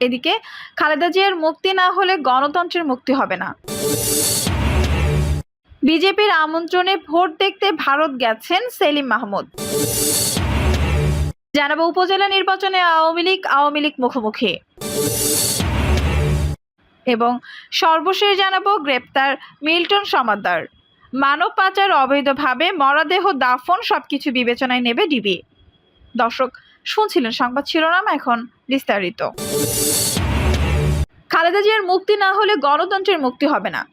এদিকে খালেদা জিয়ার মুক্তি না হলে গণতন্ত্রের মুক্তি হবে না। বিজেপির আমন্ত্রণে ভোট দেখতে ভারত গেছেন সেলিম মাহমুদ। জানাবো উপজেলা নির্বাচনে আওয়ামী লীগ মুখোমুখি এবং সর্বশেষ জানাবো গ্রেপ্তার মিল্টন সমাদ্দার। মানব পাচার, অবৈধভাবে মরদেহ দাফন সবকিছু বিবেচনায় নেবে ডিবি। দর্শক শুনছিলেন সংবাদ শিরোনাম, এখন বিস্তারিত। খালেদা জিয়ার মুক্তি না হলে গণতন্ত্রের মুক্তি হবে না।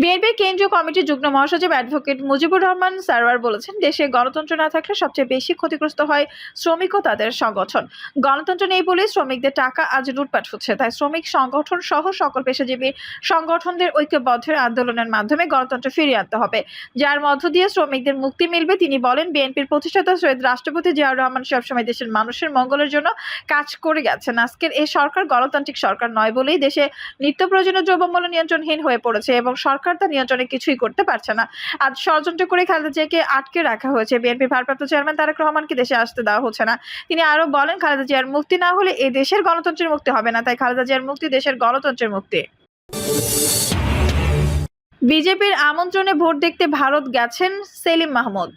বিএনপির কেন্দ্রীয় কমিটির যুগ্ম মহাসচিব অ্যাডভোকেট মুজিবুর রহমান সারওয়ার বলেছেন, দেশে গণতন্ত্র না থাকলে সবচেয়ে বেশি ক্ষতিগ্রস্ত হয় শ্রমিক ও তাদের সংগঠন। গণতন্ত্র নেই বলে শ্রমিকদের টাকা আজ লুটপাট হচ্ছে। তাই শ্রমিক সংগঠন সহ সকল পেশাজীবী সংগঠনদের ঐক্যবদ্ধ আন্দোলনের মাধ্যমে গণতন্ত্র ফিরিয়ে আনতে হবে, যার মধ্য দিয়ে শ্রমিকদের মুক্তি মিলবে। তিনি বলেন, বিএনপির প্রতিষ্ঠাতা শহীদ রাষ্ট্রপতি জিয়াউর রহমান সবসময় দেশের মানুষের মঙ্গলের জন্য কাজ করে গেছেন। আজকের এই সরকার গণতান্ত্রিক সরকার নয় বলেই দেশে নিত্য প্রয়োজনীয় দ্রব্যমূল্য নিয়ন্ত্রণহীন হয়ে পড়েছে এবং সরকার তা নিয়ন্ত্রণে কিছুই করতে পারছে না। আজ ষড়যন্ত্র করে খালেদা জিয়াকে আটকে রাখা হয়েছে। বিএনপি ভারপ্রাপ্ত চেয়ারম্যান তারেক রহমানকে দেশে আসতে দেওয়া হচ্ছে না। তিনি আরো বলেন, খালেদা জিয়ার মুক্তি না হলে এ দেশের গণতন্ত্রের মুক্তি হবে না। তাই খালেদা জিয়ার মুক্তি দেশের গণতন্ত্রের মুক্তি। বিজেপির আমন্ত্রণে ভোট দেখতে ভারত গেছেন সেলিম মাহমুদ।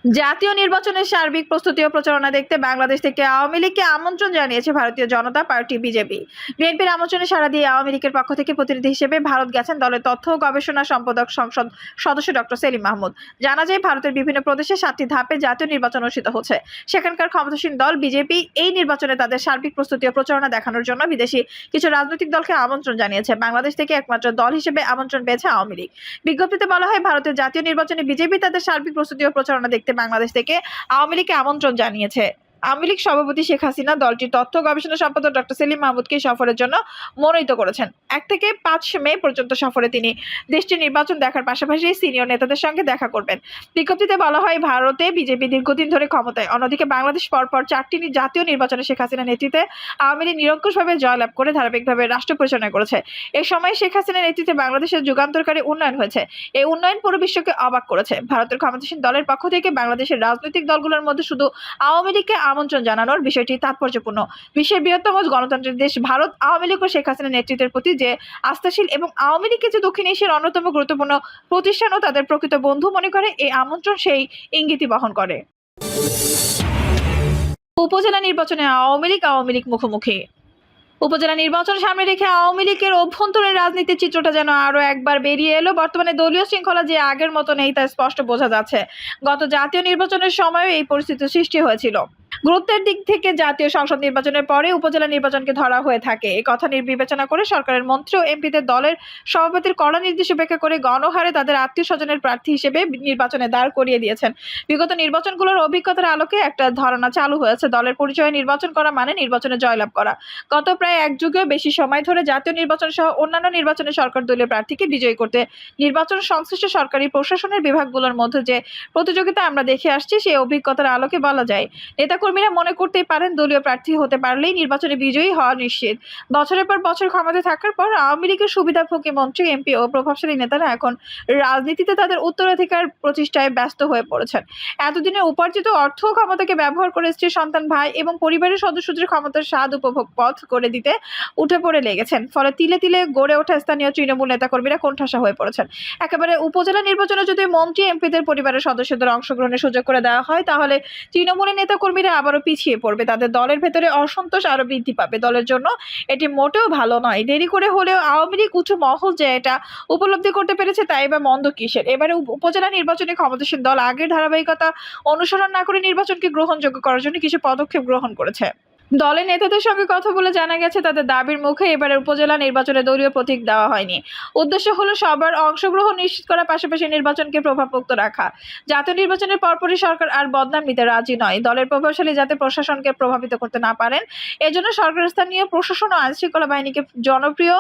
জাতীয় নির্বাচনের সার্বিক প্রস্তুতি ও প্রচারণা দেখতে বাংলাদেশ থেকে আওয়ামী লীগকে আমন্ত্রণ জানিয়েছে ভারতীয় জনতা পার্টি বিজেপি। বিএনপির আমন্ত্রণে সাড়া দিয়ে আওয়ামী লীগের পক্ষ থেকে প্রতিনিধি হিসেবে ভারত গেছেন দলের তথ্য ও গবেষণা সম্পাদক সংসদ সদস্য ডক্টর সেলিম মাহমুদ। জানা যায়, ভারতের বিভিন্ন প্রদেশে 7টি ধাপে জাতীয় নির্বাচন অনুষ্ঠিত হচ্ছে। সেখানকার ক্ষমতাসীন দল বিজেপি এই নির্বাচনে তাদের সার্বিক প্রস্তুতি ও প্রচারণা দেখানোর জন্য বিদেশি কিছু রাজনৈতিক দলকে আমন্ত্রণ জানিয়েছে। বাংলাদেশ থেকে একমাত্র দল হিসেবে আমন্ত্রণ পেয়েছে আওয়ামী লীগ। বিজ্ঞপ্তিতে বলা হয়, ভারতের জাতীয় নির্বাচনে বিজেপি তাদের সার্বিক প্রস্তুতি ও প্রচারণা দেখতে বাংলাদেশ থেকে আওয়ামী লীগকে আমন্ত্রণ জানিয়েছে। আওয়ামী লীগ সভাপতি শেখ হাসিনা দলটির তথ্য গবেষণা সম্পাদক ডক্টর সেলিম মাহমুদকে সফরের জন্য মনোনীত করেছেন। 1 থেকে 5 মে পর্যন্ত সফরে তিনি দেশটির নির্বাচন দেখার পাশাপাশি সিনিয়র নেতাদের সঙ্গে দেখা করবেন। বিজ্ঞপ্তিতে বলা হয়, ভারতে বিজেপি দীর্ঘদিন ধরে ক্ষমতায়, অন্যদিকে বাংলাদেশ পরপর 4টি জাতীয় নির্বাচনে শেখ হাসিনা নেতৃত্বে আওয়ামী লীগ নিরঙ্কুশভাবে জয়লাভ করে ধারাবাহিকভাবে রাষ্ট্র পরিচালনা করেছে। এই সময় শেখ হাসিনার নেতৃত্বে বাংলাদেশের যুগান্তকারী উন্নয়ন হয়েছে। এই উন্নয়ন পুরো বিশ্বকে অবাক করেছে। ভারতের ক্ষমতাসীন দলের পক্ষ থেকে বাংলাদেশের রাজনৈতিক দলগুলোর মধ্যে শুধু আওয়ামী লীগকে আমন্ত্রণ জানানোর বিষয়টি তাৎপর্যপূর্ণ। বিশ্বের বৃহত্তম গণতন্ত্রের দেশ ভারত আওয়ামী লীগ ও শেখ হাসিনার নেতৃত্বের প্রতি যে আস্থাশীল এবং আওয়ামী লীগকে যে দক্ষিণ এশিয়ার অন্যতম গুরুত্বপূর্ণ প্রতিষ্ঠান ও তাদের প্রকৃত বন্ধু মনে করে, এই আমন্ত্রণ সেই ইঙ্গিতই বহন করে। উপজেলা নির্বাচনে আওয়ামী লীগ মুখোমুখি। উপজেলা নির্বাচন সামনে রেখে আওয়ামী লীগের অভ্যন্তরীণ রাজনীতির চিত্রটা যেন আরো একবার বেরিয়ে এলো। বর্তমানে দলীয় শৃঙ্খলা যে আগের মতো নেই তা স্পষ্ট বোঝা যাচ্ছে। গত জাতীয় নির্বাচনের সময়ও এই পরিস্থিতির সৃষ্টি হয়েছিল। গুরুত্বের দিক থেকে জাতীয় সংসদ নির্বাচনের পরে উপজেলা নির্বাচনকে ধরা হয়ে থাকে। এই কথা বিবেচনা করে সরকারের মন্ত্রী ও এমপিদের দলের সভাপতির কড়া নির্দেশ উপেক্ষা করে গণহারে তাদের আত্মীয় স্বজনের প্রার্থী হিসেবে নির্বাচনে দাঁড় করিয়ে দিয়েছেন। বিগত নির্বাচনগুলোর অভিজ্ঞতার আলোকে একটা ধারণা চালু হয়েছে, দলের পরিচয়ে নির্বাচন করা মানে নির্বাচনে জয়লাভ করা। গত প্রায় 1 যুগেও বেশি সময় ধরে জাতীয় নির্বাচন সহ অন্যান্য নির্বাচনে সরকার দলীয় প্রার্থীকে বিজয়ী করতে নির্বাচন সংশ্লিষ্ট সরকারি প্রশাসনের বিভাগগুলোর মধ্যে যে প্রতিযোগিতা আমরা দেখে আসছি, সেই অভিজ্ঞতার আলোকে বলা যায়, নেতাকর্মীরা মনে করতেই পারেন দলীয় প্রার্থী হতে পারলেই নির্বাচনে বিজয়ী হওয়া নিশ্চিত। বছরের পর বছর ক্ষমতায় থাকার পর আওয়ামী লীগের সুবিধাভোগী মন্ত্রী, এমপি ও প্রভাবশালী নেতারা এখন রাজনীতিতে তাদের উত্তরাধিকার প্রতিষ্ঠায় ব্যস্ত হয়ে পড়েছেন। এতদিনে উপার্জিত অর্থ ক্ষমতাকে ব্যবহার করে স্ত্রী, সন্তান, ভাই এবং পরিবারের সদস্যদের ক্ষমতার স্বাদ উপভোগ পথ করে দিতে উঠে পড়ে লেগেছেন। ফলে তিলে তিলে গড়ে ওঠা স্থানীয় তৃণমূল নেতাকর্মীরা কোণঠাসা হয়ে পড়েছেন। একেবারে উপজেলা নির্বাচনে যদি মন্ত্রী, এমপিদের পরিবারের সদস্যদের অংশগ্রহণের সুযোগ করে দেওয়া হয়, তাহলে তৃণমূলের নেতাকর্মীরা আবারও পিছিয়ে পড়বে। তাদের দলের ভেতরে অসন্তোষ আরো বৃদ্ধি পাবে। দলের জন্য এটি মোটেও ভালো নয়। দেরি করে হলেও আওয়ামী লীগ উঁচু মহল যে এটা উপলব্ধি করতে পেরেছে, তাই বা মন্দ কিসের। এবারে উপজেলা নির্বাচনে ক্ষমতাসীন দল আগের ধারাবাহিকতা অনুসরণ না করে নির্বাচনকে গ্রহণযোগ্য করার জন্য কিছু পদক্ষেপ গ্রহণ করেছে। দলের নেতাদের সঙ্গে কথা বলে জানা গেছে, তাদের দাবির মুখে এবারের উপজেলা নির্বাচনে দলীয় প্রতীক দেওয়া হয়নি। উদ্দেশ্য হলো সবার অংশগ্রহণ নিশ্চিত করার পাশাপাশি নির্বাচনকে প্রভাবমুক্ত রাখা। জাতীয় নির্বাচনের পরপরই সরকার আর বদনাম নিতে রাজি নয়। দলের প্রভাবশালী যাতে প্রশাসনকে প্রভাবিত করতে না পারেন, এজন্য সরকার স্থানীয় প্রশাসন ও আইনশৃঙ্খলা বাহিনীকে জনপ্রিয়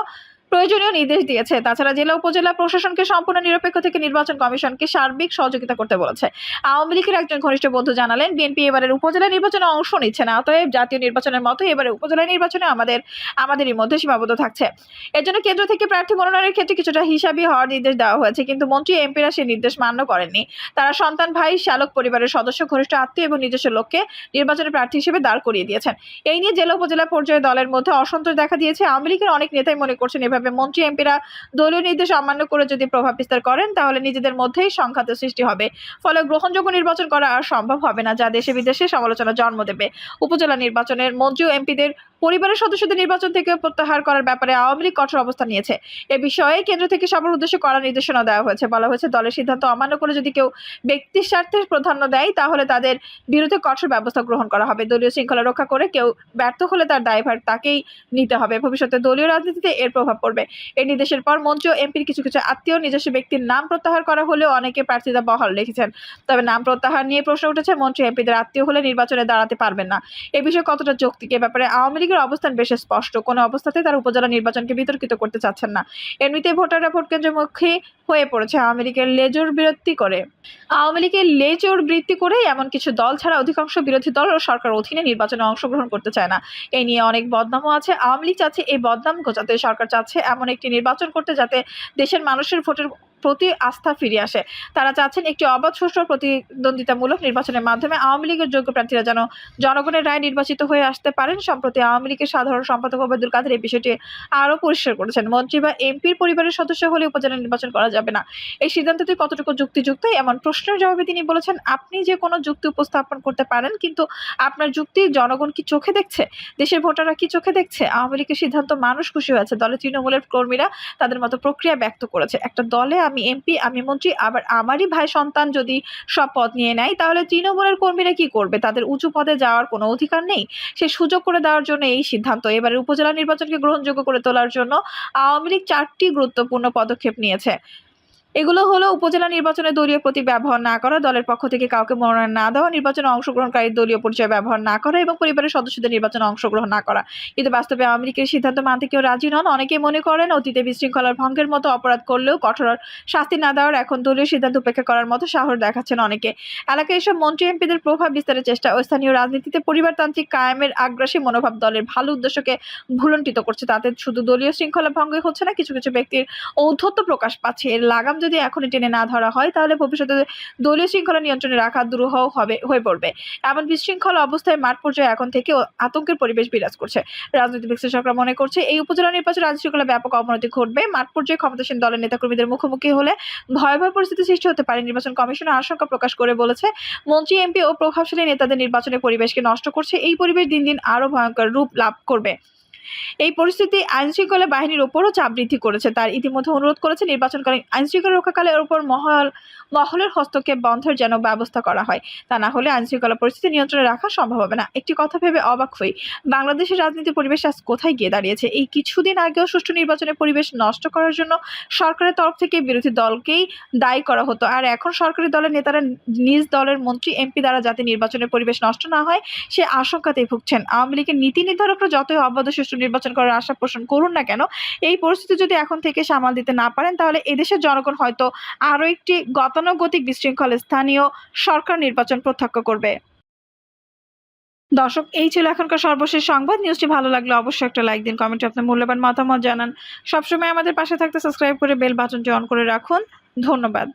প্রয়োজনীয় নির্দেশ দিয়েছে। তাছাড়া জেলা উপজেলা প্রশাসনকে সম্পূর্ণ নিরপেক্ষ থেকে নির্বাচন কমিশনকে সার্বিক সহযোগিতা করতে বলেছে। আওয়ামী লীগের একজন ঘনিষ্ঠ বন্ধু জানালেন, বিএনপি এবারের উপজেলা নির্বাচনে অংশ নিচ্ছে না, অতএব জাতীয় নির্বাচনের মতো এবারে উপজেলা নির্বাচনে আমাদেরই মধ্যে সীমাবদ্ধ থাকছে। এর জন্য কেন্দ্র থেকে প্রার্থী মনোনয়নের ক্ষেত্রে কিছুটা হিসাবি হওয়ার নির্দেশ দেওয়া হয়েছে, কিন্তু মন্ত্রী এমপিরা সেই নির্দেশ মান্য করেননি। তারা সন্তান, ভাই, শ্যালক পরিবারের সদস্য, ঘনিষ্ঠ আত্মীয় এবং নিজস্ব লোককে নির্বাচনে প্রার্থী হিসেবে দাঁড় করিয়ে দিয়েছেন। এই নিয়ে জেলা উপজেলা পর্যায়ে দলের মধ্যে অসন্তোষ দেখা দিয়েছে। আওয়ামী লীগের অনেক নেতাই মনে করছেন, এভাবে মন্ত্রী এমপিরা দলীয় নির্দেশ অমান্য করে যদি প্রভাব বিস্তার করেন তাহলে নিজেদের মধ্যেই সংঘাত সৃষ্টি হবে, ফলে গ্রহণযোগ্য নির্বাচন করা আর সম্ভব হবে না, যা দেশে বিদেশে সমালোচনা জন্ম দেবে। উপজেলা নির্বাচনের মন্ত্রী ও এমপিদের পরিবারের সদস্যদের নির্বাচন থেকে প্রত্যাহার করার ব্যাপারে আওয়ামী লীগ কঠোর অবস্থান নিয়েছে। এ বিষয়ে কেন্দ্র থেকে সবার উদ্দেশ্যে কড়া নির্দেশনা দেওয়া হয়েছে। বলা হয়েছে, দলের সিদ্ধান্ত অমান্য করে যদি কেউ ব্যক্তির স্বার্থে প্রাধান্য দেয় তাহলে তাদের বিরুদ্ধে কঠোর ব্যবস্থা গ্রহণ করা হবে। দলীয় শৃঙ্খলা রক্ষা করে কেউ ব্যর্থ হলে তার দায়ভার তাকেই নিতে হবে। ভবিষ্যতে দলীয় রাজনীতিতে এর প্রভাব পড়বে। এই নির্দেশের পর মন্ত্রী ও এমপির কিছু কিছু আত্মীয় নিজস্ব ব্যক্তির নাম প্রত্যাহার করা হলেও অনেকে প্রার্থিতা বহাল রেখেছেন। তবে নাম প্রত্যাহার নিয়ে প্রশ্ন উঠেছে, মন্ত্রী এমপিদের আত্মীয় হলে নির্বাচনে দাঁড়াতে পারবেন না। এ বিষয়ে কতটা যৌক্তিক, এ ব্যাপারে আওয়ামী লীগের অবস্থান বেশ স্পষ্ট। কোনো অবস্থাতে তারা উপজেলা নির্বাচনকে বিতর্কিত করতে চাচ্ছেন না। এমনিতেই ভোটাররা ভোট কেন্দ্রমুখী হয়ে পড়েছে। আওয়ামী লীগের লেজুর বৃত্তি করে এমন কিছু দল ছাড়া অধিকাংশ বিরোধী দল ও সরকার অধীনে নির্বাচনে অংশগ্রহণ করতে চায় না। এই নিয়ে অনেক বদনামও আছে। আওয়ামী লীগ চাচ্ছে এই বদনাম ঘোচাতে, সরকার চাচ্ছে এমন একটি নির্বাচন করতে যাতে দেশের মানুষের ভোটের প্রতি আস্থা ফিরে আসে। তারা চাচ্ছেন একটি অবাধ, সুষ্ঠু, প্রতিদ্বন্দ্বিতামূলক নির্বাচনের মাধ্যমে আওয়ামী লীগের যোগ্য প্রার্থীরা যেন জনগণের রায় নির্বাচিত হয়ে আসতে পারেন। সম্প্রতি আওয়ামী লীগের সাধারণ সম্পাদক ওবায়দুল কাদের এই বিষয়টি আরও পরিষ্কার করেছেন। মন্ত্রী বা এমপির পরিবারের সদস্য হলে উপজেলা নির্বাচন করা যাবে না। এই সিদ্ধান্তটি কতটুকু যুক্তিযুক্ত, এমন প্রশ্নের জবাবে তিনি বলেছেন, আপনি যে কোনো যুক্তি উপস্থাপন করতে পারেন, কিন্তু আপনার যুক্তি জনগণ কি চোখে দেখছে? দেশের ভোটাররা কি চোখে দেখছে? আওয়ামী লীগের সিদ্ধান্ত মানুষ খুশি হয়েছে। দলের তৃণমূলের কর্মীরা তাদের মতো প্রক্রিয়া ব্যক্ত করেছে। একটা দলে আমি এমপি, আমি মন্ত্রী, আবার আমারই ভাই সন্তান যদি সব পদ নিয়ে নেয় তাহলে তৃণমূলের কর্মীরা কি করবে? তাদের উঁচু পদে যাওয়ার কোনো অধিকার নেই। সে সুযোগ করে দেওয়ার জন্য এই সিদ্ধান্ত। এবারের উপজেলা নির্বাচনকে গ্রহণযোগ্য করে তোলার জন্য আওয়ামী লীগ 4টি গুরুত্বপূর্ণ পদক্ষেপ নিয়েছে। এগুলো হলো, উপজেলা নির্বাচনে দলীয় প্রতীক ব্যবহার না করা, দলের পক্ষ থেকে কাউকে মনোনয়ন না দেওয়া, নির্বাচনে অংশগ্রহণকারী দলীয় পরিচয় ব্যবহার না করা এবং পরিবারের সদস্যদের নির্বাচনে অংশগ্রহণ না করা। কিন্তু বাস্তবে আওয়ামী লীগের সিদ্ধান্ত মানতে কেউ রাজি নন। অনেকেই মনে করেন, অতীতে বিশৃঙ্খলার ভঙ্গের মতো অপরাধ করলেও কঠোর শাস্তি না দেওয়ার এখন দলীয় সিদ্ধান্ত উপেক্ষা করার মতো সাহস দেখাচ্ছেন অনেকে। এলাকায় এসব মন্ত্রী এমপিদের প্রভাব বিস্তারের চেষ্টা ও স্থানীয় রাজনীতিতে পরিবারতান্ত্রিক কায়েমের আগ্রাসী মনোভাব দলের ভালো উদ্দেশ্যকে ভুলণ্ঠিত করছে। তাতে শুধু দলীয় শৃঙ্খলা ভঙ্গই হচ্ছে না, কিছু কিছু ব্যক্তির ঔদ্ধত্য প্রকাশ পাচ্ছে। এর লাগাম যদি এখনই টেনে না ধরা হয় তাহলে ভবিষ্যতে দলীয় শৃঙ্খলা নিয়ন্ত্রণে রাখা দুরূহ হয়ে পড়বে। এমন বিশৃঙ্খলা অবস্থায় মাঠ পর্যায়ে এখন থেকে আতঙ্কের পরিবেশ বিরাজ করছে। রাজনৈতিক বিশ্লেষকরা মনে করছে, এই উপজেলা নির্বাচনে আইন শৃঙ্খলা ব্যাপক অবনতি ঘটবে। মাঠ পর্যায়ে ক্ষমতাসীন দলের নেতাকর্মীদের মুখোমুখি হলে ভয়াবহ পরিস্থিতি সৃষ্টি হতে পারে। নির্বাচন কমিশন আশঙ্কা প্রকাশ করে বলেছে, মন্ত্রী, এমপি ও প্রভাবশালী নেতাদের নির্বাচনের পরিবেশকে নষ্ট করছে। এই পরিবেশ দিন দিন আরো ভয়ঙ্কর রূপ লাভ করবে। এই পরিস্থিতি আইনশৃঙ্খলা বাহিনীর উপরও চাপ বৃদ্ধি করেছে। তার ইতিমধ্যে অনুরোধ করেছে, নির্বাচনকালীন আইনশৃঙ্খলা রক্ষাকালের উপর মহলের হস্তক্ষেপ বন্ধের যেন ব্যবস্থা করা হয়। তা না হলে আইনশৃঙ্খলা পরিস্থিতি নিয়ন্ত্রণে রাখা সম্ভব হবে না। একটি কথা ভেবে অবাক হই, বাংলাদেশের রাজনীতি পরিবেশ আজ কোথায় গিয়ে দাঁড়িয়েছে। এই কিছুদিন আগেও সুষ্ঠু নির্বাচনের পরিবেশ নষ্ট করার জন্য সরকারের তরফ থেকে বিরোধী দলকেই দায়ী করা হতো, আর এখন সরকারি দলের নেতারা নিজ দলের মন্ত্রী এমপি দ্বারা যাতে নির্বাচনের পরিবেশ নষ্ট না হয় সে আশঙ্কাতেই ভুগছেন। আওয়ামী লীগের নীতি নির্ধারকরা যতই অবাধ সুষ্ঠু নির্বাচন করার আশা পোষণ করুন না কেন, এই পরিস্থিতি যদি এখন থেকে সামাল দিতে না পারেন তাহলে এদেশের জনগণ হয়তো আরো একটি গতানুগতিক বিশৃঙ্খল স্থানীয় সরকার নির্বাচন প্রত্যক্ষ করবে। দর্শক, এই ছিল এখনকার সর্বশেষ সংবাদ। নিউজটি ভালো লাগলে অবশ্যই একটা লাইক দিন, কমেন্টে আপনার মূল্যবান মতামত জানান। সবসময় আমাদের পাশে থাকতে সাবস্ক্রাইব করে বেল বাটনটি অন করে রাখুন। ধন্যবাদ।